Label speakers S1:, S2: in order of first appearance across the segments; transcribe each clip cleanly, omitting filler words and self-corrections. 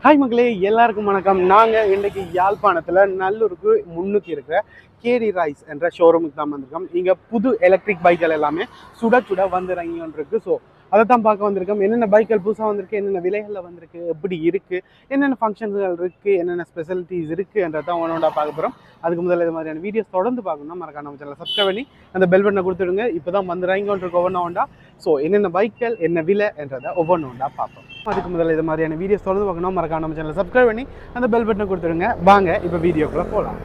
S1: Hi மக்களே, எல்லாருக்கும் வணக்கம். நாங்கள் இன்றைக்கு யாழ்ப்பாணத்தில் நல்லூருக்கு முன்னுக்கு இருக்கிற கேடி ரைஸ் என்ற ஷோரூமுக்கு தான் வந்திருக்கோம். இங்கே புது எலக்ட்ரிக் பைக்கள் எல்லாமே சுட சுட வந்து இறங்கிட்டு. ஸோ அதை தான் பார்க்க வந்திருக்கோம். என்னென்ன பைக்கள் புதுசாக வந்திருக்கு, என்னென்ன விலைகளில் வந்திருக்கு, எப்படி இருக்குது, என்னென்ன ஃபங்க்ஷன்கள் இருக்குது, என்னென்ன ஸ்பெஷாலிட்டிஸ் இருக்குன்றதான் ஒன்றா பார்க்க போகிறோம். அதுக்கு முதல்ல இது மாதிரியான வீடியோஸ் தொடர்ந்து பார்க்கணும்னா மறக்காம நம்ம சேனலை சப்ஸ்கிரைப் பண்ணி அந்த பெல் பட்டனை கொடுத்துடுங்க. இப்போ தான் வந்து இறங்கிட்டு ஒவ்வொன்றா. ஸோ என்னென்ன பைக்கள் என்ன விலை என்றதை ஒவ்வொன்றா பார்ப்போம். அதுக்கு முதல்ல இது மாதிரியான வீடியோஸ் தொடர்ந்து பார்க்கணும் மறக்காம நம்ம சேனலை சப்ஸ்கிரைப் பண்ணி அந்த பெல் பட்டனை கொடுத்துடுங்க. வாங்க இப்போ வீடியோக்குள்ளே போகலாம்.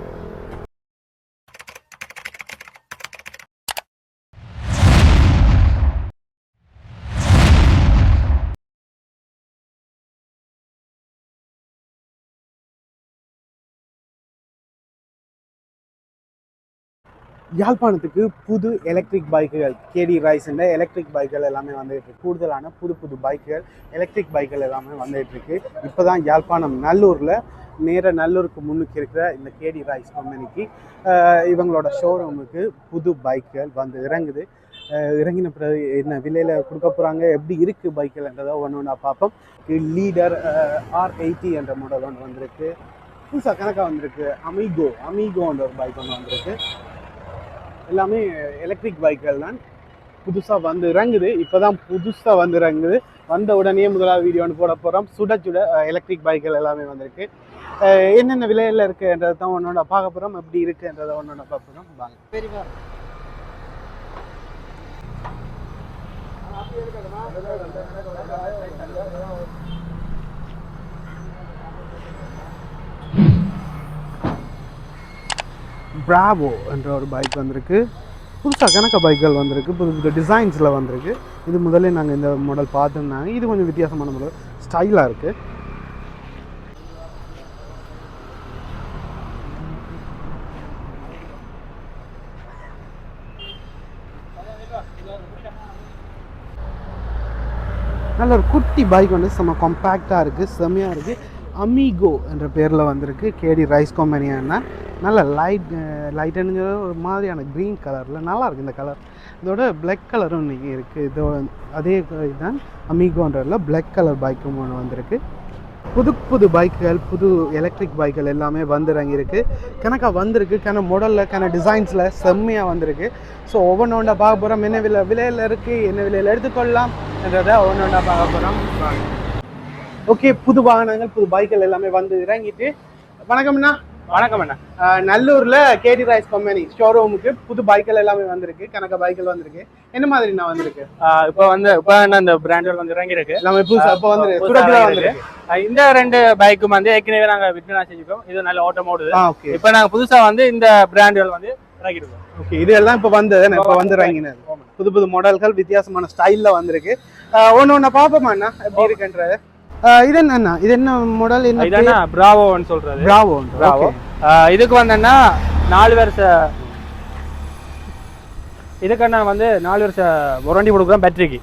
S1: யாழ்ப்பாணத்துக்கு புது எலக்ட்ரிக் பைக்குகள் கேடி ரைஸ் என்ற எலக்ட்ரிக் பைக்குகள் எல்லாமே வந்துட்டு இருக்கு. கூடுதலான புது புது பைக்குகள் எலக்ட்ரிக் பைக்குகள் எல்லாமே வந்துட்டு இருக்கு. இப்போ தான் யாழ்ப்பாணம் நல்லூரில் நல்லூருக்கு முன்னுக்கு இருக்கிற இந்த கேடி ரைஸ் கம்பெனிக்கு இவங்களோட ஷோரூமுக்கு புது பைக்குகள் வந்து இறங்குது. இறங்கின பிறகு என்ன விலையில் கொடுக்க போகிறாங்க, எப்படி இருக்குது பைக்குகள்ன்றதை ஒன்று பார்ப்போம். லீடர் R80 என்ற மாடல் ஒன்று வந்திருக்கு. புதுசாக கணக்காக வந்திருக்கு. அமிகோன்ற ஒரு பைக் ஒன்று வந்திருக்கு. எல்லாமே எலக்ட்ரிக் பைக்குகள் தான் புதுசாக வந்து இறங்குது. இப்போ தான் புதுசாக வந்து இறங்குது. வந்த உடனே முதலாவது வீடியோ ஒன்று போட போகிறோம். சுட எலக்ட்ரிக் பைக்குகள் எல்லாமே வந்திருக்கு. என்னென்ன விலையில் இருக்குன்றதை தான் ஒன்றோட பார்க்க போகிறோம். எப்படி இருக்குன்றதை ஒன்றோட பார்க்க போகிறோம். வாங்க. சரிப்பா. பிராவோ என்ற ஒரு பைக் வந்திருக்கு. புதுசாக கணக்க பைக்குகள் வந்திருக்கு. புது புது டிசைன்ஸில் வந்திருக்கு. இது முதல்ல நாங்கள் இந்த மாடல் பார்த்துருந்தாங்க. இது கொஞ்சம் வித்தியாசமான மாடல், ஸ்டைலாக இருக்குது. நல்ல ஒரு குட்டி பைக் வந்து செம்ம காம்பேக்டாக இருக்குது, செம்மையாக இருக்குது. அமிகோ என்ற பேரில் வந்திருக்கு. கேடி ரைஸ் கம்பெனியானா நல்ல லைட்டுங்கிற ஒரு மாதிரியான க்ரீன் கலரில் நல்லாயிருக்கு இந்த கலர். இதோட பிளாக் கலரும் இன்றைக்கி இருக்குது. இதோ அதே இதுதான் அமிகோன்றதில் பிளாக் கலர் பைக்கும் ஒன்று வந்திருக்கு. புது பைக்குகள், புது எலக்ட்ரிக் பைக்குகள் எல்லாமே வந்துறங்கிருக்கு. கணக்காக வந்திருக்கு. மாடலில் டிசைன்ஸில் செம்மையாக வந்திருக்கு. ஸோ ஒவ்வொன்றா பார்க்க போகிறோம். என்ன விலையில் இருக்குது, என்ன விலையில் எடுத்துக்கொள்ளலாம் என்றதை ஒவ்வொன்றா பார்க்க போகிறோம். ஓகே, புது வாகனங்கள், புது பைக்குகள் எல்லாமே வந்து இறங்கிட்டு. வணக்கம்ண்ணா.
S2: வணக்கம் அண்ணா.
S1: நல்லூர்ல கேடி ரைஸ் கம்பெனி ஷோரூமுக்கு புது பைக்குகள் எல்லாமே வந்திருக்கு. கணக்க பைக்குகள் வந்திருக்கு. என்ன மாதிரி நான் வந்திருக்கு?
S2: இப்போ இந்த பிராண்டுகள் வந்து இறங்கி இருக்கு.
S1: எல்லாமே புதுசா இப்போ வந்து வந்திருக்கு.
S2: இந்த ரெண்டு பைக்கும் வந்து ஏற்கனவே நாங்க விற்பனை செஞ்சுக்கோம். இது நல்ல ஓட்டம் ஓடுது. இப்போ நாங்க புதுசா வந்து இந்த பிராண்டுகள் வந்து இறங்கிருக்கோம்.
S1: ஓகே, இது எல்லாம் இப்போ வந்தது. இப்போ வந்து இறங்கினது புது மாடல்கள் வித்தியாசமான ஸ்டைல்ல வந்திருக்கு. ஒன்னு பாப்போமா அண்ணா எப்படி இருக்குன்றது? இது என்ன, இது என்ன மாடல்?
S2: என்ன பிராவோன்னு சொல்றது?
S1: பிராவோ.
S2: இதுக்கு வந்தேன்னா 4 வருஷம், இதுக்கு வந்து 4 வருஷம் வாரண்டி கொடுக்குறோம் பேட்டரிக்கு.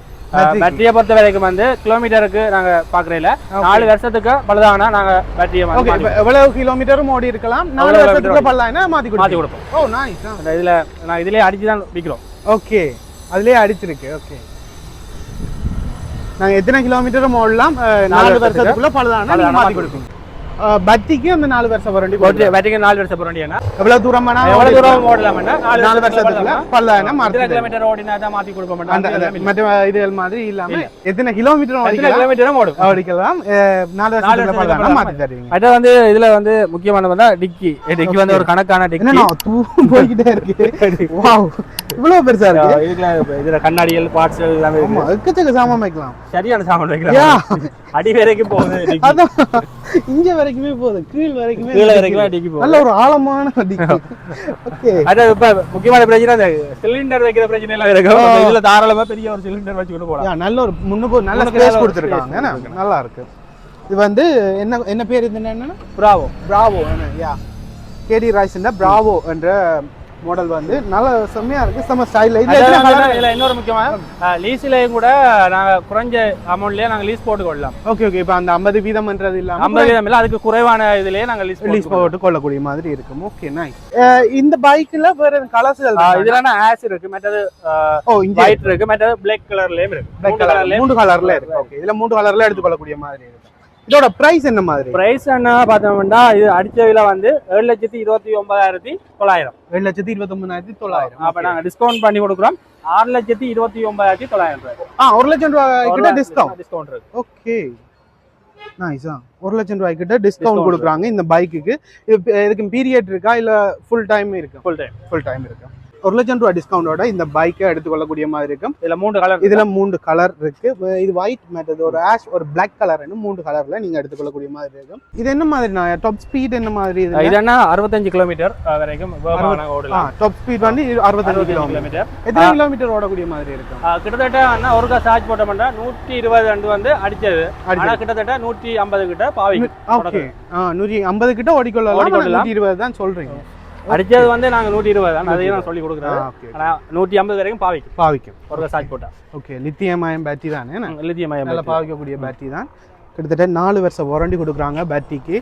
S2: பேட்டரியை பொறுத்த வரைக்கும் வந்து கிலோமீட்டருக்கு நாங்க பாக்குறதுல 4 வருஷத்துக்கு பழுதானா நாங்க பேட்டரியை
S1: எவ்வளவு கிலோமீட்டரும் ஓடி இருக்கலாம். 4 வருஷத்துக்கு பழுதானா மாத்தி கொடுப்போம். ஓ நைஸ்.
S2: இதுல நான் இதுலயே அடிச்சு தான் விக்கிறோம்.
S1: ஓகே, அதுலயே அடிச்சிருக்கு. ஓகே, நாங்கள் எத்தனை கிலோமீட்டரும் ஓடலாம். 4 வருஷத்துக்குள்ள பழுதானா மாற்றி கொடுப்போம். பட்டிக்கு அந்த 4 வருஷம் வாரண்டி.
S2: பேட்டரிக்கு 4 வருஷம் வாரண்டி.
S1: எவ்வளவு தூரம்
S2: ஓடலாம்னா 4
S1: வருஷத்துக்குள்ள பழுதானா மாற்றி
S2: கிலோமீட்டர் ஓடினா தான் மாற்றி கொடுப்போம்.
S1: மற்ற இதுகள் மாதிரி இல்லாம எத்தனை கிலோமீட்டரும் ஓடிக்கலாம். 4 வருஷத்துக்குள்ள பழுதானா மாற்றி தருவீங்க.
S2: அது வந்து இதுல வந்து முக்கியமான வந்து டிக்கி வந்து ஒரு கணக்கான டிக்கி
S1: போய்கிட்டே இருக்கு. வாவ், இவ்வளவு பெருசா இருக்கு.
S2: இதுல கண்ணாடிகள், பார்ட்ஸ்கள் எல்லாமே
S1: எக்கச்சக்க சாமான் வைக்கலாம்.
S2: சரியான சாமான் வைக்கலாம். அடி வரைக்கும் போகுது.
S1: அதான் இங்க வரைக்குமே போகுது, கீழ் வரைக்குமே
S2: டிக்கி போகுது.
S1: நல்ல ஒரு ஆழமான டிக்கி. ஓகே,
S2: அது இப்ப முக்கியமான பிரச்சனை அந்த சிலிண்டர் வைக்கிற பிரச்சனை எல்லாம் இருக்கு. இதுல தாராளமா பெரிய ஒரு சிலிண்டர் வச்சு கொண்டு போலாம்.
S1: நல்ல ஒரு முன்னுக்கு நல்ல ஸ்பேஸ் கொடுத்துருக்காங்க. நல்லா இருக்கு. இது வந்து என்ன பேர்? இது என்னன்னா பிராவோ. யா, கேடி ரைஸ் பிராவோ என்ற மாடல் வந்து நல்ல செம்மையா இருக்கு. செம்ம ஸ்டைல்ல.
S2: இதுல இன்னொரு முக்கியமான லீஸ்லயும் கூட நாங்க குறைஞ்ச அமௌண்ட்லயே நாங்க லீஸ் போட்டு கொள்ளலாம்.
S1: ஓகே, இப்போ அந்த 50% இல்லாம
S2: 50% இல்ல, அதுக்கு குறைவான இதுலயே நாங்க லீஸ்
S1: போட்டு கொள்ளக்கூடிய மாதிரி இருக்கும். Okay, nice. இந்த பைக்ல வேற கலர்ஸ்கள்
S2: இதுல ஆஷ் இருக்கு, மற்றது ஒயிட் இருக்கு, மற்றது பிளாக் கலர்லயும் இருக்கு.
S1: 3 கலர்ல இருக்கு. ஓகே, இதுல 3 கலர்ல எடுத்துக்கொள்ளக்கூடிய மாதிரி இருக்கு. இதோட பிரைஸ் என்ன மாதிரி?
S2: பிரைஸ் என்ன பார்த்தோம்னா இது அடிச்ச விலை வந்து 7,29,900.
S1: 7,29,900.
S2: அப்ப நாங்க டிஸ்கவுண்ட் பண்ணி கொடுக்குறோம் 6,29,900 ரூபாய்.
S1: 1 லட்சம் ரூபாய் கிட்ட
S2: டிஸ்கவுண்ட் இருக்கு.
S1: ஓகே நைஸா. 1 லட்சம் ரூபாய் கிட்ட டிஸ்கவுண்ட் கொடுக்குறாங்க இந்த பைக்குக்கு. இதுக்கு பீரியட் இருக்கா இல்ல ஃபுல் டைம் இருக்கு? ஃபுல் டைம் இருக்கு. 1 லட்சம் ரூபாய் டிஸ்கவுண்டோட இந்த பைக்கை எடுத்துக்கொள்ளக்கூடிய மாதிரி இருக்கும்.
S2: இதுல 3 கலர்
S1: இருக்கு. இது ஒயிட் மேட்டது, ஒரு ஆஷ், ஒரு பிளாக் கலர், 3 கலர்ல நீங்க எடுத்துக்கொள்ளக்கூடிய மாதிரி இருக்கும். இது என்ன மாதிரி டாப் ஸ்பீட் என்ன மாதிரி? இது என்ன
S2: 65 கிலோமீட்டர் வரைக்கும் ஓடலாம்.
S1: டாப் ஸ்பீட் வந்து 65 கிலோமீட்டர். எத்தனை கிலோமீட்டர் ஓடக்கூடிய மாதிரி இருக்கும்?
S2: கிட்டத்தட்ட ஒருக்கா சார்ஜ் போட்டோம்னா 120 வந்து அடிச்சது. ஆனா கிட்டத்தட்ட 150 கிட்ட பாவிக்கும்.
S1: ஓகே 150 கிட்ட ஓடிக்கொள்ளலாம். 120 தான் சொல்றீங்க.
S2: அடிச்சது வந்து நாங்க 120 தான், அதையும் நான் சொல்லி கொடுக்குறேன். ஆனா 150 வரைக்கும் பாவிக்கும் ஒரு சார்ஜ் போட்டா.
S1: ஓகே லித்தியம் அயன் பேட்டரி தானே?
S2: லித்தியம் அயன்
S1: நல்லா பாவிக்கக்கூடிய பேட்டரி தான். கிட்டத்தட்ட 4 வருஷம் வாரண்டி கொடுக்குறாங்க பேட்டரிக்கு.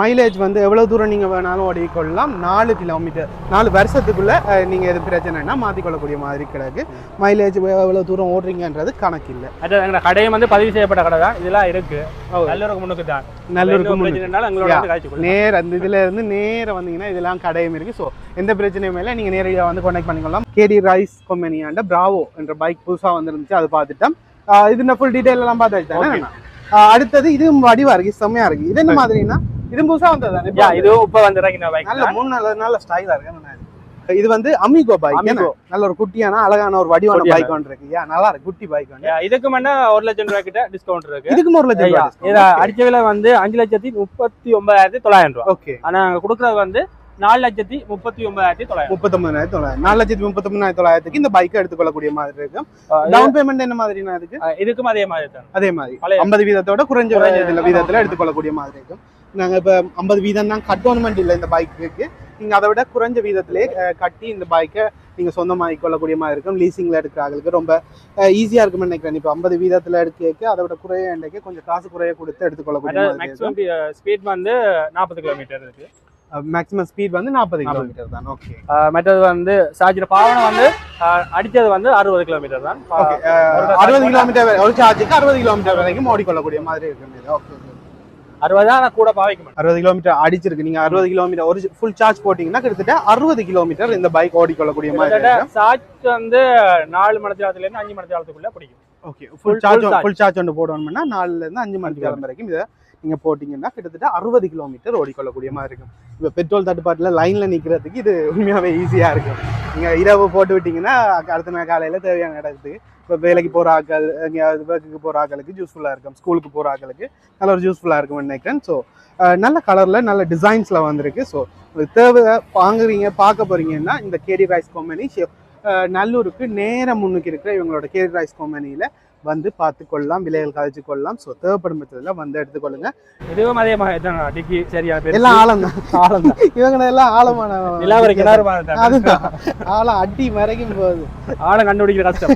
S1: மைலேஜ் வந்து எவ்வளோ தூரம் நீங்கள் வேணாலும் ஓடிக்கொள்ளலாம். 4 கிலோமீட்டர் 4 வருஷத்துக்குள்ளே நீங்கள் எது பிரச்சனைனா மாற்றிக்கொள்ளக்கூடிய மாதிரி கிடக்கு. மைலேஜ் எவ்வளோ தூரம் ஓடுறீங்கன்றது கணக்கு இல்லை.
S2: எங்கள் கடையும் வந்து பதிவு செய்யப்பட்ட கடை தான். இதெல்லாம் இருக்குது. நல்லூருக்கு முன்னுக்கு தான்.
S1: நல்லூருக்கு முன்னுக்கு நேர் அந்த இதில் இருந்து நேராக வந்தீங்கன்னா இதெல்லாம் கடையும் இருக்குது. ஸோ எந்த பிரச்சனையும் இல்லை, நீங்கள் நேரடியாக வந்து கான்டாக்ட் பண்ணிக்கொள்ளலாம். கேடி ரைஸ் கம்பெனியாண்ட பிராவோ என்ற பைக் புதுசாக வந்துருந்துச்சு, அது பார்த்துட்டோம். இது ஃபுல் டீட்டெயில் எல்லாம் பார்த்து தானே. அடுத்தது இதுவும் வடிவா இருக்கு, செம்மையா இருக்கு. இது என்ன மாதிரினா இது புதுசா வந்தது.
S2: இது இப்ப வந்திருக்கிற பைக்
S1: நல்ல 3 நல்ல ஸ்டைலா இருக்கு. இது வந்து அமிகோ பைக். நல்ல ஒரு குட்டியான அழகான ஒரு வடிவான பைக் ஒன்று இருக்கு. நல்லா இருக்கு, குட்டி பைக் ஒன்று.
S2: இதுக்கு முன்ன 1 லட்சம் ரூபாய் கிட்ட டிஸ்கவுண்ட் இருக்கு.
S1: இதுக்கு 1 லட்சம் ரூபாய்.
S2: இது அடிச்ச விலை வந்து 5,39,900 ரூபாய்.
S1: ஓகே.
S2: ஆனா நாங்க கொடுக்கறது வந்து 4,39,900.
S1: 4,39,900 இந்த பைக்கை எடுத்துக்கொள்ளக்கூடிய மாதிரி இருக்கும். டவுன் பேமெண்ட் என்ன மாதிரினா
S2: இதுக்கும் அதே மாதிரி தான்.
S1: அதே மாதிரி 50% குறைஞ்ச வீதத்துல எடுத்துக்கொள்ளக்கூடிய மாதிரி இருக்கும். நாங்க இப்ப 50% தான் கட்டோன்மெண்ட் இல்லை இந்த பைக்கு. நீங்க அதை விட குறைஞ்ச வீதத்திலே கட்டி இந்த பைக்கை நீங்க சொந்தமாகி கொள்ளக்கூடிய மாதிரி இருக்கும். லீசிங்ல எடுக்கிறவங்களுக்கு ரொம்ப ஈஸியா இருக்கும்னு நினைக்கிறேன். இப்போ 50% எடுக்க அதை விட குறைய இன்றைக்கு கொஞ்சம் காசு குறைய கொடுத்து எடுத்துக்கொள்ளக்கூடிய
S2: மேக்ஸிமம் ஸ்பீட் வந்து 40 கிலோமீட்டர் இருக்கு.
S1: மேக்ஸிமம் ஸ்பீட் வந்து 40 கிலோமீட்டர் தான். ஓகே.
S2: மற்றது வந்து சார்ஜர் பாவனை வந்து அடிச்சது வந்து 60 கிலோமீட்டர் தான்.
S1: 60 கிலோமீட்டர் ஒரு சார்ஜுக்கு 60 கிலோமீட்டர் வரைக்கும் ஓடிக்கொள்ளக்கூடிய மாதிரி இருக்கு. ஓகே
S2: 60 தான் கூட பாவிக்க மாட்டேன்.
S1: 60 கிலோமீட்டர் அடிச்சிருக்கு. நீங்க 60 கிலோமீட்டர் ஒரு ஃபுல் சார்ஜ் போட்டீங்கன்னா கிட்டத்தட்ட 60 கிலோமீட்டர் இந்த பைக் ஓடிக்கொள்ளக்கூடிய மாதிரி.
S2: சார்ஜ் வந்து 4 மணி நேரத்துல இருந்து 5 மணி நேரத்துக்குள்ள பிடிக்கும்.
S1: ஓகே. ஃபுல் சார்ஜ் ஒன்று போடணும்னா 4ல இருந்து 5 மணி நேரம் வரைக்கும் இதை நீங்க போட்டீங்கன்னா கிட்டத்தட்ட 60 கிலோமீட்டர் ஓடிக்கொள்ளக்கூடிய மாதிரி இருக்கும். இப்போ பெட்ரோல் தட்டுப்பாட்டில் லைன்ல நிற்கிறதுக்கு இது உண்மையாவே ஈஸியா இருக்கும். நீங்க இரவு போட்டு விட்டீங்கன்னா அடுத்த நாள் காலையில தேவையான இடத்துக்கு இப்போ வேலைக்கு போகிற ஆட்கள், எங்கேயாவது ஒர்க்குக்கு போகிற ஆட்களுக்கு யூஸ்ஃபுல்லாக இருக்கும். ஸ்கூலுக்கு போகிற ஆட்களுக்கு நல்ல ஒரு யூஸ்ஃபுல்லாக இருக்கும்னு நினைக்கிறேன். ஸோ நல்ல கலரில் நல்ல டிசைன்ஸில் வந்திருக்கு. ஸோ தேவை வாங்குறீங்க பார்க்க போகிறீங்கன்னா இந்த கேடி ரைஸ் கம்பெனி நல்லூருக்கு நேரம் முன்னுக்கு இருக்கிற இவங்களோட கேடி ரைஸ் கம்பெனியில் வந்து பார்த்து கொள்ளலாம், விலைகள் கழிச்சு கொள்ளலாம். ஸோ தேவைப்படும் பட்சத்தில் வந்து எடுத்துக்கொள்ளுங்க.
S2: இதுவும் அதே மாதிரி அடிக்கி சரியான
S1: எல்லாம் ஆழம் தான். இவங்க எல்லாம் ஆழமான அதுதான் ஆழம் அடி மறைக்கும் போது
S2: ஆழம் கண்டுபிடிக்கிற கஷ்டம்.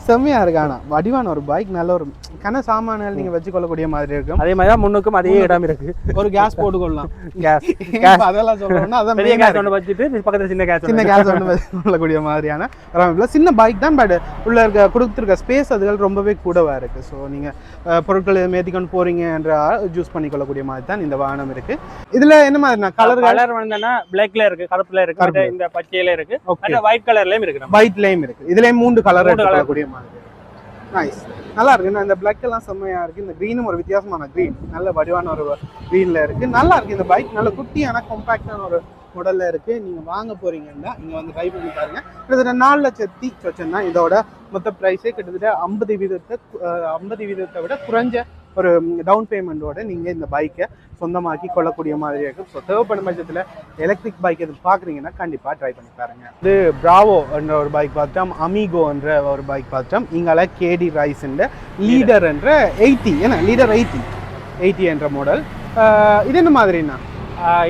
S1: செம்மையா இருக்கு. ஆனா வடிவான ஒரு பைக், நல்ல ஒரு கன சாமான்கள் நீங்க வச்சுக்கொள்ளக்கூடிய மாதிரி இருக்கும்.
S2: அதே மாதிரி தான் முன்னுக்கும் அதே இடம் இருக்கு.
S1: ஒரு கேஸ் போட்டுக்கொள்ளலாம். அதெல்லாம் சொல்லணும்னா அதான்
S2: பெரிய கேஸ் ஒன்று வச்சுட்டு பக்கத்துல சின்ன
S1: கேஸ் ஒன்று வச்சுக்கொள்ளக்கூடிய மாதிரியான சின்ன பைக் தான். பட் உள்ள இருக்க கொடுத்துருக்க ஸ்பேஸ் அதுகள் ரொம்பவே கூடவா இருக்கு. ஸோ நீங்க பொருட்கள் மேத்திக்கொண்டு போறீங்க என்ற ஜூஸ் பண்ணிக்கொள்ளக்கூடிய மாதிரி தான் இந்த வாகனம் இருக்கு. இதுல என்ன மாதிரி
S2: கலர் வந்து பிளாக்ல இருக்கு, கருப்புல இருக்கு, இந்த பச்சையில இருக்கு, ஒயிட் கலர்லயும் இருக்கு,
S1: ஒயிட்லயும் இருக்கு. இதுலயும் 3 கலர் எடுத்துக்கொள்ளக்கூடிய மாதிரி. நைஸ், நல்லா இருக்கு. இந்த பிளாக் எல்லாம் செம்மையா இருக்கு. இந்த கிரீனும் ஒரு வித்தியாசமான கிரீன், நல்ல வடிவான ஒரு கிரீன்ல இருக்கு. நல்லா இருக்கு இந்த பைக். நல்ல குட்டியான காம்பாக்டான ஒரு மாடல்ல இருக்கு. நீங்க வாங்க போறீங்கன்னா இங்க வந்து ட்ரை பண்ணி பாருங்க. கிட்டத்தட்ட 4 லட்சத்தி சொச்சம் தான் இதோட மொத்த பிரைஸே. கிட்டத்தட்ட 50 வீதத்தை விட குறைஞ்ச ஒரு டவுன் பேமெண்டோட நீங்க இந்த பைக்கை சொந்தமாக்கி கொள்ளக்கூடிய மாதிரி இருக்கும். ஸோ தேவைப்படும் பட்சத்தில் எலக்ட்ரிக் பைக் எது பார்க்குறீங்கன்னா கண்டிப்பாக ட்ரை பண்ணி பாருங்க. இது பிராவோ என்ற ஒரு பைக் பார்த்தோம், அமிகோ என்ற ஒரு பைக் பார்த்தோம். இங்கால கேடி ரைஸ் லீடர் என்ற 80 ஏன்னா லீடர் 80 என்ற மாடல். இது என்ன மாதிரின்னா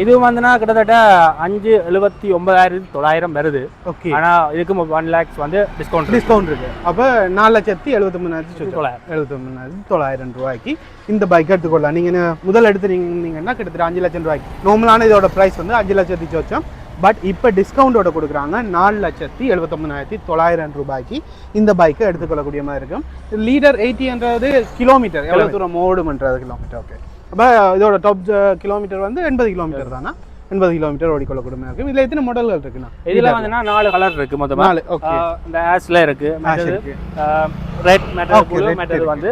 S2: இது வந்துன்னா கிட்டத்தட்ட 5,79,900 வருது. ஓகே. ஆனா இதுக்கு 1 lakhs வந்து டிஸ்கவுண்ட் இருக்கு. அப்போ
S1: 4,73,900 ரூபாய்க்கு இந்த பைக் எடுத்துக்கொள்ளலாம். நீங்க முதல் எடுத்துறீங்கன்னா கிட்டத்தட்ட 5 லட்சம் ரூபாய்க்கு. நார்மலான இதோட பிரைஸ் வந்து 5 லட்சத்தி சொச்சம். பட் இப்போ டிஸ்கவுண்டோட கொடுக்குறாங்க 4,79,900 ரூபாய்க்கு இந்த பைக்கை எடுத்துக்கொள்ளக்கூடிய மாதிரி இருக்கும். லீடர் 80ன்றது கிலோமீட்டர் எவ்வளோ தூரம் ஓடுமன்றது கிலோமீட்டர். ஓகே, அப்போ இதோட டாப் கிலோமீட்டர் வந்து 80 கிலோமீட்டர் தானே, 80 கிலோமீட்டர் ஓடிக்கொள்ளக்கூடிய மாதிரி இருக்கும். இதில் எத்தனை மாடல்கள் இருக்குண்ணா?
S2: இதில் வந்துன்னா 4 கலர் இருக்குது மொத்தமாக.
S1: 4. ஓகே,
S2: இந்த ஆஷ்ல இருக்குது, ரெட் மெட்டல் வந்து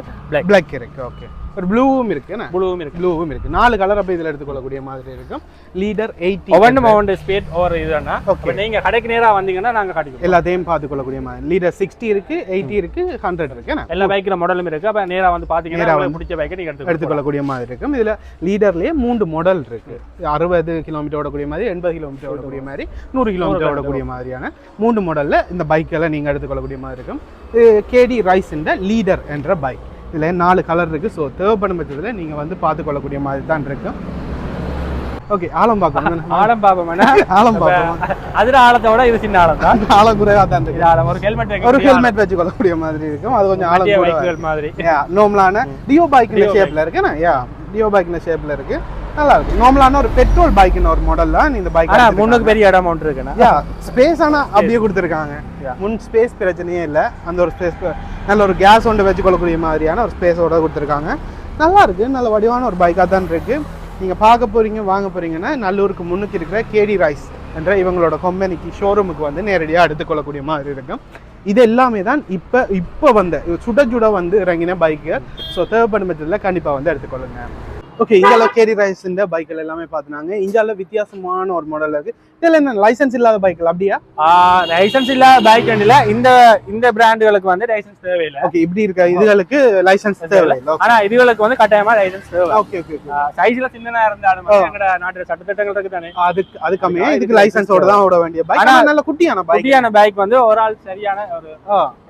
S1: பிளாக் இருக்கு. ஓகே, ஒரு ப்ளூவும் இருக்கு,
S2: ப்ளூவும்
S1: இருக்கு. 4 கலர் அப்போ இதில் எடுத்துக்கொள்ளக்கூடிய மாதிரி இருக்கும். லீடர் 80
S2: ஒவ்வொன்று ஸ்பீட் ஓவர் இதுனா. ஓகே, நீங்க கடைக்கு நேரா வந்தீங்கன்னா நாங்க காட்டிக்குவோம்.
S1: எல்லாத்தையும் பார்த்துக்கொள்ளக்கூடிய மாதிரி. லீடர் 60 இருக்கு, 80 இருக்கு, 100 இருக்கு.
S2: எல்லா பைக்ல மாடலும் இருக்கு. அப்ப நேரா வந்து பாத்தீங்கன்னா உங்களுக்கு பிடிச்ச பைக்கை நீங்க
S1: எடுத்துக்கொள்ளக்கூடிய மாதிரி இருக்கும். இதுல லீடர்லயே 3 மாடல் இருக்கு. 60 கிலோமீட்டர் ஓடக்கூடிய மாதிரி, 80 கிலோமீட்டர் ஓடக்கூடிய மாதிரி, 100 கிலோமீட்டர் ஓடக்கூடிய மாதிரியான 3 மாடல்ல இந்த பைக்கெல்லாம் நீங்க எடுத்துக்கொள்ளக்கூடிய மாதிரி இருக்கும். கேடி ரைஸ் இந்த லீடர் என்ற பைக். இதில் 4 கலர் இருக்குது. ஸோ தேவைப்படும் பட்சத்தில் நீங்கள் வந்து பார்த்துக்கொள்ளக்கூடிய மாதிரி தான் இருக்கும். ஓகே, ஆழம் பார்ப்போம்.
S2: ஆழம் பார்ப்போம்.
S1: ஆழம் பார்ப்போம்.
S2: அதில் ஆழத்தோட இது சின்ன ஆழம் தான்.
S1: ஆழம் குறைவாக தான் இருக்கு.
S2: ஒரு ஹெல்மெட்
S1: வச்சு கொள்ளக்கூடிய மாதிரி இருக்கும். அது கொஞ்சம் ஆழம்
S2: மாதிரி.
S1: நார்மலான டியோ பைக் ஷேப்பில் இருக்குண்ணா. டியோ பைக் ஷேப்பில் இருக்கு. நல்லா இருக்கு. நார்மலான ஒரு பெட்ரோல் பைக்னு ஒரு மாடல் தான் இந்த பைக்.
S2: முன்னுக்கு பெரிய இடம் ஒன்று இருக்குண்ணா.
S1: ஸ்பேஸ் ஆனால் அப்படியே கொடுத்துருக்காங்க. முன் ஸ்பேஸ் பிரச்சனையே இல்லை. அந்த ஒரு ஸ்பேஸ் நல்ல ஒரு கேஸ் ஒன்று வச்சு கொள்ளக்கூடிய மாதிரியான ஒரு ஸ்பேஸோட கொடுத்துருக்காங்க. நல்லா இருக்கு. நல்ல வடிவான ஒரு பைக்காக தான் இருக்கு. நீங்கள் பார்க்க போறீங்க, வாங்க போறீங்கன்னா நல்லூருக்கு முன்னுக்கு இருக்கிற கேடி ரைஸ் என்ற இவங்களோட கம்பெனிக்கு ஷோரூமுக்கு வந்து நேரடியாக எடுத்துக்கொள்ளக்கூடிய மாதிரி இருக்கும். இது எல்லாமே தான் இப்போ வந்த சுட வந்து இறங்கின பைக்கு. ஸோ தேவைப்படும் பட்சத்தில் கண்டிப்பாக வந்து எடுத்துக்கொள்ளுங்க. ஓகே, இந்தியாவில் கேடி ரைஸ் இந்த பைக்கில் எல்லாமே பார்த்துனாங்க. இந்தியாவில் வித்தியாசமான ஒரு மாடல் இருக்கு. இதில் என்ன லைசன்ஸ் இல்லாத பைக்கில் அப்படியா?
S2: லைசன்ஸ் இல்லாத பைக் இல்ல. இந்த பிராண்டுகளுக்கு வந்து லைசன்ஸ் தேவையில்லை.
S1: ஓகே, இப்படி இருக்க இதுகளுக்கு லைசன்ஸ் தேவையில்லை.
S2: ஆனா இதுகளுக்கு வந்து கட்டாயமா லைசன்ஸ் தேவை.
S1: ஓகே ஓகே,
S2: சைஸ்ல சின்னதா இருந்தாலும் எங்க நாட்டு சட்டத்திட்டங்கள் இருக்கு தானே,
S1: அது கம்மியா இதுக்கு லைசன்ஸோட தான் ஓட வேண்டிய பைக். ஆனா நல்ல குட்டியான
S2: பைக் வந்து ஒரு ஆள் சரியான ஒரு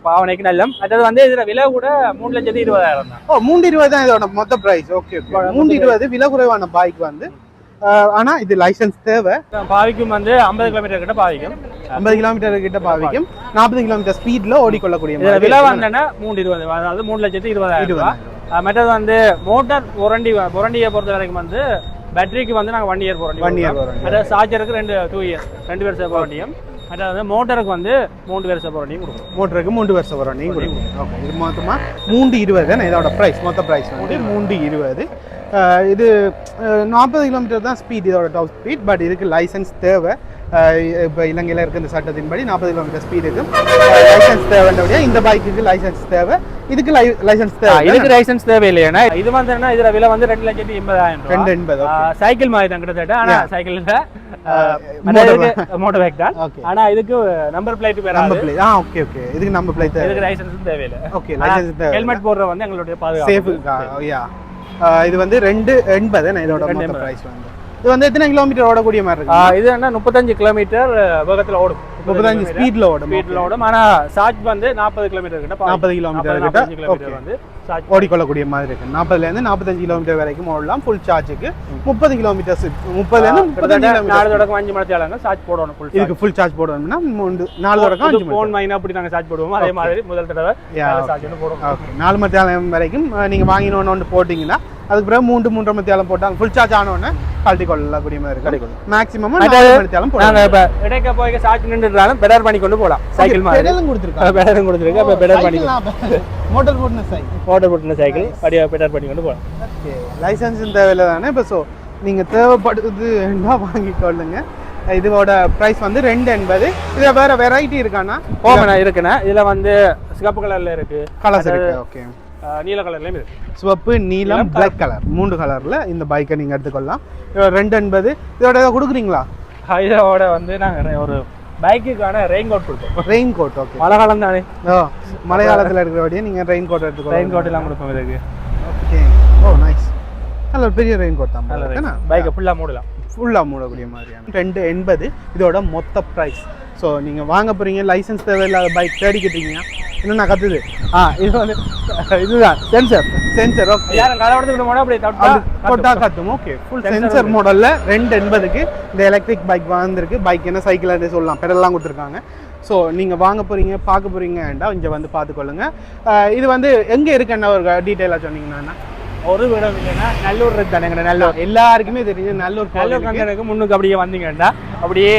S2: பாவனைக்கு நல்லம். அது வந்து இதுல விலை கூட 3,20,000 தான்.
S1: 3,20,000 தான் இதோட மொத்த பிரைஸ். ஓகே, 3,20,000 விலை குறைவான பைக் வந்து. ஆனா இது லைசன்ஸ் தேவை.
S2: பாவிக்கும் வந்து 50 கிலோமீட்டர் கிட்ட பாவிக்கும்.
S1: 50 கிலோமீட்டர் கிட்ட பாவிக்கும். 40 கிலோமீட்டர் ஸ்பீட்ல ஓடிக்கொள்ளக்கூடிய
S2: விலை வந்து 3,20,000, அதாவது 3,20,000. மற்றது வந்து மோட்டார் வாரண்டியை பொறுத்த வரைக்கும் வந்து பேட்டரிக்கு வந்து நாங்கள் 1 இயர் வாரண்டி. அதாவது சார்ஜருக்கு 2 இயர்ஸ் 2 வருஷம் வாரண்டியும். அதாவது மோட்டருக்கு வந்து 3 வருஷம் வாரண்டியும் கொடுக்கும்.
S1: மோட்டருக்கு 3 வருஷம் வாரண்டியும் கொடுக்கும். ஓகே, இது மொத்தமாக 3,20,000 இதோட ப்ரைஸ். மொத்த ப்ரைஸ் வந்து 3,20,000. இது 40 கிலோமீட்டர் தான் ஸ்பீட், இதோட டாப் ஸ்பீட். பட் இதுக்கு லைசன்ஸ் தேவை. இப்போ இலங்கையில் இருக்க இந்த சட்டத்தின்படி 40 கிலோமீட்டர் ஸ்பீட் இருக்கும். லைசன்ஸ் தேவைன்றபடியா இந்த பைக்குக்கு லைசன்ஸ் தேவை. இதுக்கு லைசன்ஸ் தேவை.
S2: இதுக்கு லைசன்ஸ் தேவையில்லை. ஏன்னா இது வந்து என்ன, இதுல விலை வந்து 2,80,000.
S1: 2,80,000
S2: சைக்கிள் மாதிரி தான் கிட்டத்தட்ட. ஆனா சைக்கிள் இல்ல, மோட்டர் பைக் தான். ஆனா இதுக்கு நம்பர் பிளேட் வராது.
S1: ஓகே ஓகே, இதுக்கு நம்பர் பிளேட் தேவை.
S2: இதுக்கு லைசன்ஸ் தேவையில்லை.
S1: ஓகே, லைசன்ஸ் தேவை.
S2: ஹெல்மெட் போடுற வந்து எங்களுடைய பாதுகாப்பு.
S1: சேஃப். இது வந்து 2,80,000 இதோட மொத்த பிரைஸ் வந்து. இது வந்து எத்தனை கிலோமீட்டர் ஓடக்கூடிய மாதிரி இருக்கு?
S2: இது என்ன 35 கிலோமீட்டர் வேகத்துல ஓடும்.
S1: 35 ஸ்பீட்ல ஓடும்.
S2: ஆனா சார்ஜ் வந்து 40 கிலோமீட்டர் கிட்ட
S1: 40 கிலோமீட்டர் கிட்ட
S2: வந்து
S1: ஓடிக்கொள்ளக்கூடிய மாதிரி இருக்கு. 40ல இருந்து 45 கிலோமீட்டர் வரைக்கும் ஓடலாம் ஃபுல் சார்ஜுக்கு. 30 கிலோமீட்டர்ஸ் 30ல இருந்து 35 கிலோமீட்டர்
S2: 4 தொடக்கம் 5 மணி நேரம் சார்ஜ் போடணும்.
S1: இதுக்கு ஃபுல் சார்ஜ் போடணும்னா 4 தொடக்கம் 5 மணி
S2: போன் மைனா அப்படி நாங்க சார்ஜ் போடுவோம். அதே மாதிரி முதல் தடவை சார்ஜ் போடுவோம்.
S1: ஓகே, 4 மணி நேரம் வரைக்கும் நீங்க வாங்கினோன்னு போட்டீங்கன்னா அதுக்கு பிறகு 3 மணி நேரம் போட்டாங்க ஃபுல் சார்ஜ் ஆனோன்னு கழட்டி கொள்ளக்கூடிய மாதிரி இருக்கும். மேக்ஸிமம் 4 மணி நேரம் போடுவாங்க.
S2: நாங்க இப்ப இடைக்க போய் சார்ஜ் நின்னுட்டாலும் பெடல் பண்ணி கொண்டு போலாம். சைக்கிள் மாதிரி பெடலும் கொடுத்திருக்காங்க. அப்ப பெடல் பண்ணி
S1: மோட்டார் போட்ன சைக்கிள்
S2: படியா பெடல் பண்ணி கொண்டு போலாம்.
S1: ஓகே, லைசன்ஸ் தேவையில்லை தானே. இப்போ ஸோ நீங்கள் தேவைப்படுதுன்னா வாங்கிக்கொள்ளுங்க. இதோட ப்ரைஸ் வந்து 2,80,000. இதில் வேற வெரைட்டி இருக்காண்ணா?
S2: இருக்குண்ணா. இதில் வந்து சிவப்பு கலர்ல இருக்கு,
S1: கலர்ஸ் இருக்கு. ஓகே,
S2: நீல கலர்லயும் இருக்கு.
S1: சிவப்பு, நீலம், பிளாக் கலர் 3 கலர்ல இந்த பைக்கை நீங்கள் எடுத்துக்கொள்ளலாம். 2,80,000. இதோட ஏதாவது கொடுக்குறீங்களா?
S2: இதோட வந்து நாங்கள் ஒரு பைக்குக்கான ரெயின் கோட் கொடுப்போம்.
S1: Rain coat. ஓகே,
S2: மழை காலம் தானே.
S1: மழை காலத்தில் இருக்கிறபடியே நீங்கள் ரெயின் கோட் எடுத்துக்கோ.
S2: ரெயின் கோட் எல்லாம் கொடுப்போம் இதுக்கு.
S1: ஓகே, ஓ நைஸ். நல்ல ஒரு பெரிய ரெயின் கோட் தான்.
S2: பைக்கை ஃபுல்லாக மூடலாம்.
S1: ஃபுல்லாக மூடக்கூடிய மாதிரியான 2,80,000 இதோட மொத்த ப்ரைஸ். ஸோ நீங்கள் வாங்க போகிறீங்க, லைசன்ஸ் தேவையில்லாத பைக் தேடிக்கிட்டீங்க. என்னென்ன கத்துது? இது வந்து இதுதான் சென்சர். ஓகே,
S2: யாரும் கலவரத்துக்கு போனால் அப்படி
S1: தொட்டா கத்தும். ஓகே, ஃபுல் சென்சர் மாடலில் 2,80,000க்கு இந்த எலக்ட்ரிக் பைக் வந்திருக்கு. பைக் என்ன சைக்கிள் சொல்லலாம், பெடல்லாம் கொடுத்துருக்காங்க. ஸோ நீங்கள் வாங்க போகிறீங்க, பார்க்க போகிறீங்கண்டா இங்கே வந்து பார்த்துக்கொள்ளுங்க. இது வந்து எங்கே இருக்குன்னா ஒரு டீட்டெயிலாக சொன்னீங்கன்னா?
S2: ஒரு விடம் இல்லைன்னா நல்லூர் தானே நல்லூர்
S1: எல்லாருக்குமே தெரியும் நல்லூர்
S2: கங்கனுக்கு முன்னுக்கு அப்படியே வந்தீங்கன்னா அப்படியே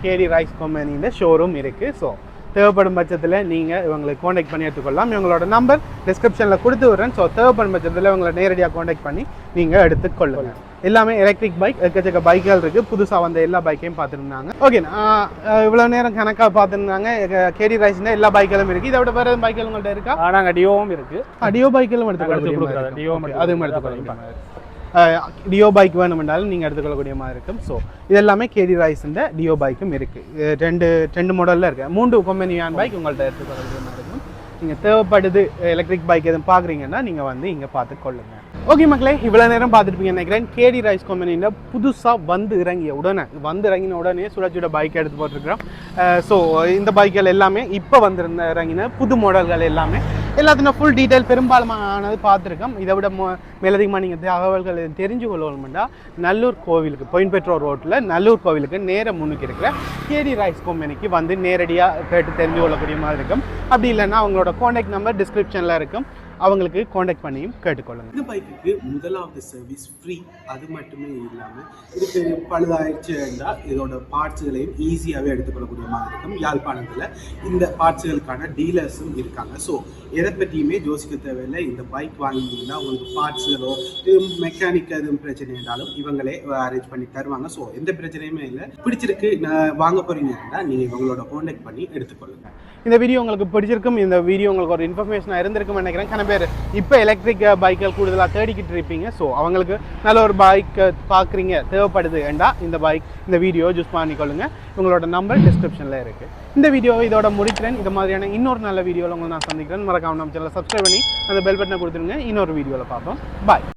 S1: கேடி ரைஸ் கம்பெனியில் ஷோரூம் இருக்குது. ஸோ தேவைப்படும் பட்சத்தில் நீங்கள் இவங்களுக்கு காண்டாக்ட் பண்ணி எடுத்துக்கொள்ளலாம். இவங்களோட நம்பர் டிஸ்கிரிப்ஷனில் கொடுத்து விடுறேன். ஸோ தேவைப்படும் பட்சத்தில் இவங்களை நேரடியாக காண்டாக்ட் பண்ணி நீங்கள் எடுத்துக்கொள்ளுங்க. எல்லாமே எலக்ட்ரிக் பைக், எக்கச்சக்க பைக்குகள் இருக்குது. புதுசாக வந்த எல்லா பைக்கையும் பார்த்துருந்தாங்க. ஓகே, இவ்வளோ நேரம் கணக்காக பார்த்துருந்தாங்க. கேடி ரைஸ்னா எல்லா பைக்களும் இருக்குது. இதை விட வேறு பைக்குகள் உங்கள்கிட்ட இருக்கா?
S2: நாங்கள் டியோவும் இருக்குது.
S1: டியோ பைக்களும் எடுத்துக்கொள்ளலாம். அதுவும் எடுத்துக்கொள்ளலாம். டியோ பைக் வேணுமென்றாலும் நீங்கள் எடுத்துக்கொள்ளக்கூடிய மாதிரி இருக்கும். ஸோ இது எல்லாமே கேடி ரைஸுன்ற டியோ பைக்கும் இருக்குது. ரெண்டு மாடலில் இருக்குது. 3 கம்பெனியான பைக் உங்கள்கிட்ட எடுத்துக்கொள்ளக்கூடிய மாதிரி இருக்கும். நீங்கள் தேவைப்படுது எலக்ட்ரிக் பைக் எதுவும் பார்க்குறீங்கன்னா நீங்கள் வந்து இங்கே பார்த்துக்கொள்ளுங்க. ஓகே மக்களே, இவ்வளோ நேரம் பார்த்துருப்பீங்க நினைக்கிறேன். கேடி ரைஸ் கம்பெனியில் புதுசாக வந்து இறங்கின உடனே சுட பைக் எடுத்து போட்டிருக்கிறோம். ஸோ இந்த பைக்குகள் எல்லாமே இப்போ இறங்கின புது மாடல்கள் எல்லாத்தையும் ஃபுல் டீட்டெயில் பெரும்பாலானது பார்த்துருக்கோம். இதை விட மேலதிகமாக நீங்கள் தகவல்கள் தெரிஞ்சு கொள்ளணும்னா நல்லூர் கோவிலுக்கு பாயிண்ட் பெட்ரோல் ரோட்டில் நல்லூர் கோவிலுக்கு நேர முன்னுக்கு இருக்கிற கேடி ரைஸ் கம்பெனிக்கு வந்து நேரடியாக கேட்டு தெரிஞ்சு கொள்ளக்கூடிய மாதிரி இருக்கும். அப்படி இல்லைன்னா அவங்களோட காண்டாக்ட் நம்பர் டிஸ்கிரிப்ஷனில் இருக்கும். அவங்களுக்கு காண்டாக்ட் பண்ணியும் கேட்டுக்கொள்ளுங்க.
S3: இந்த பைக்குக்கு முதலாவது சர்வீஸ் ஃப்ரீ. அது மட்டுமே இல்லாமல் இதுக்கு பழுதாயிடுச்சுன்னா இதோட பார்ட்ஸுகளையும் ஈஸியாகவே எடுத்துக்கொள்ளக்கூடிய மாதிரி இருக்கும். யாழ்ப்பாணத்தில் இந்த பார்ட்ஸுகளுக்கான டீலர்ஸும் இருக்காங்க. ஸோ எதை பற்றியுமே யோசிக்க தேவையில்லை. இந்த பைக் வாங்கினீங்கன்னா உங்களுக்கு பார்ட்ஸுகளோ மெக்கானிக் எதுவும் பிரச்சனை இருந்தாலும் இவங்களே அரேஞ்ச் பண்ணி தருவாங்க. ஸோ எந்த பிரச்சனையுமே இல்லை. பிடிச்சிருக்கு வாங்க போகிறீங்கன்னா நீங்கள் இவங்களோட காண்டாக்ட் பண்ணி எடுத்துக்கொள்ளுங்க.
S1: இந்த வீடியோ உங்களுக்கு பிடிச்சிருக்கும். இந்த வீடியோ உங்களுக்கு ஒரு இன்ஃபர்மேஷனாக இருந்திருக்கும்னு நினைக்கிறேன். கன பேர் இப்போ எலக்ட்ரிக் பைக்குகள் கூடுதலாக தேடிக்கிட்டு இருப்பீங்க. ஸோ அவங்களுக்கு நல்ல ஒரு பைக் பார்க்குறீங்க, தேவைப்படுது ஏண்டா இந்த வீடியோ யூஸ் பண்ணிக்கொள்ளுங்க. உங்களோட நம்பர் டிஸ்கிரிப்ஷனில் இருக்குது. இந்த வீடியோவை இதோட முடிக்கிறேன். இது மாதிரியான இன்னொரு நல்ல வீடியோவில் உங்களை நான் சந்திக்கிறேன். மறக்காம நம்ம சேனலை சப்ஸ்கிரைப் பண்ணி அந்த பெல் பட்டனை கொடுத்துருங்க. இன்னொரு வீடியோவில் பார்ப்போம். பாய்.